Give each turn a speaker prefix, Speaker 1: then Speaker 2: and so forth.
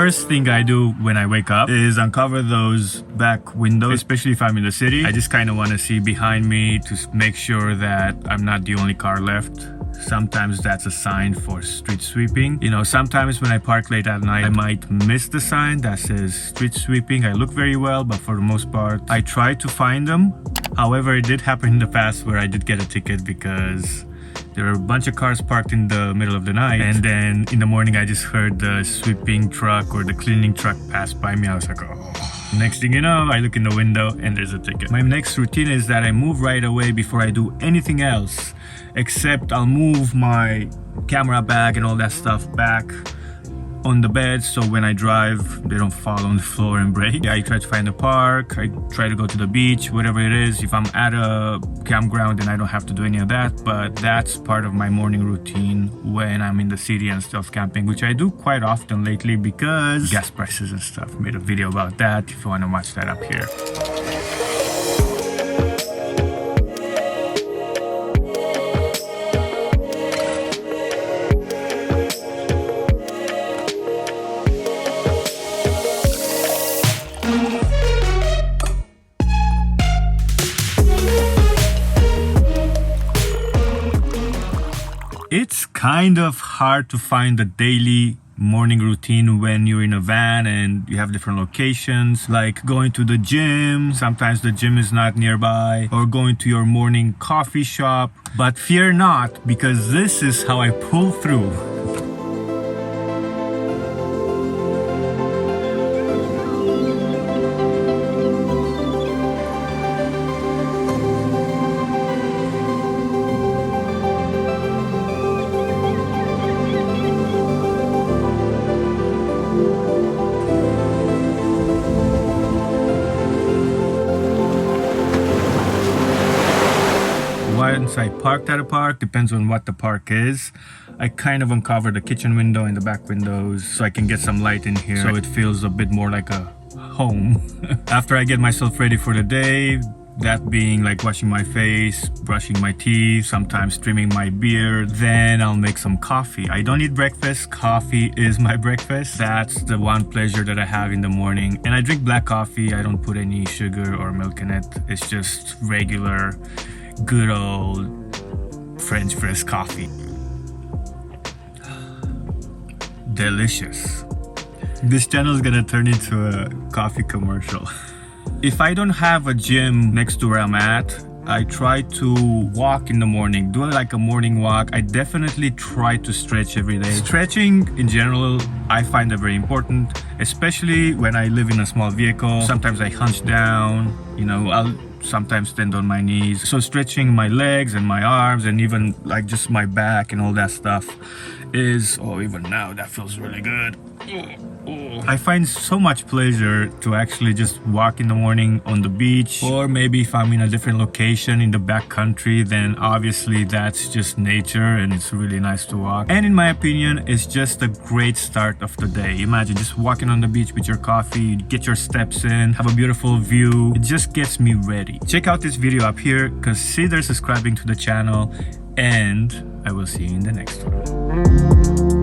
Speaker 1: first thing I do when I wake up is uncover those back windows, especially if I'm in the city. I just kind of want to see behind me to make sure that I'm not the only car left. Sometimes that's a sign for street sweeping. You know, sometimes when I park late at night, I might miss the sign that says street sweeping. I look very well, but for the most part, I try to find them. However, it did happen in the past where I did get a ticket because there were a bunch of cars parked in the middle of the night, and then in the morning I just heard the sweeping truck or the cleaning truck pass by me. I was like, oh. Next thing you know, I look in the window and there's a ticket. My next routine is that I move right away before I do anything else, except I'll move my camera bag and all that stuff back on the bed, so when I drive they don't fall on the floor and break. I try to find a park, I try to go to the beach, whatever it is. If I'm at a campground then I don't have to do any of that, but that's part of my morning routine when I'm in the city and stuff camping, which I do quite often lately because gas prices and stuff. Made a video about that if you want to watch that up here. It's kind of hard to find a daily morning routine when you're in a van and you have different locations, like going to the gym. Sometimes the gym is not nearby, or going to your morning coffee shop. But fear not, because this is how I pull through. Once I parked at a park, depends on what the park is, I kind of uncover the kitchen window and the back windows so I can get some light in here, so it feels a bit more like a home. After I get myself ready for the day, that being like washing my face, brushing my teeth, sometimes trimming my beard, then I'll make some coffee. I don't eat breakfast, coffee is my breakfast. That's the one pleasure that I have in the morning. And I drink black coffee, I don't put any sugar or milk in it. It's just regular, good old French press coffee. Delicious. This channel is gonna turn into a coffee commercial. If I don't have a gym next to where I'm at, I try to walk in the morning, do like a morning walk. I definitely try to stretch every day. Stretching in general, I find it very important, especially when I live in a small vehicle. Sometimes I hunch down, you know, I'll sometimes stand on my knees. So stretching my legs and my arms and even like just my back and all that stuff is, oh, even now that feels really good. I find so much pleasure to actually just walk in the morning on the beach, or maybe if I'm in a different location in the back country, then obviously that's just nature and it's really nice to walk. And in my opinion, it's just a great start of the day. Imagine just walking on the beach with your coffee, you get your steps in, have a beautiful view. It just gets me ready. Check out this video up here, consider subscribing to the channel, and I will see you in the next one.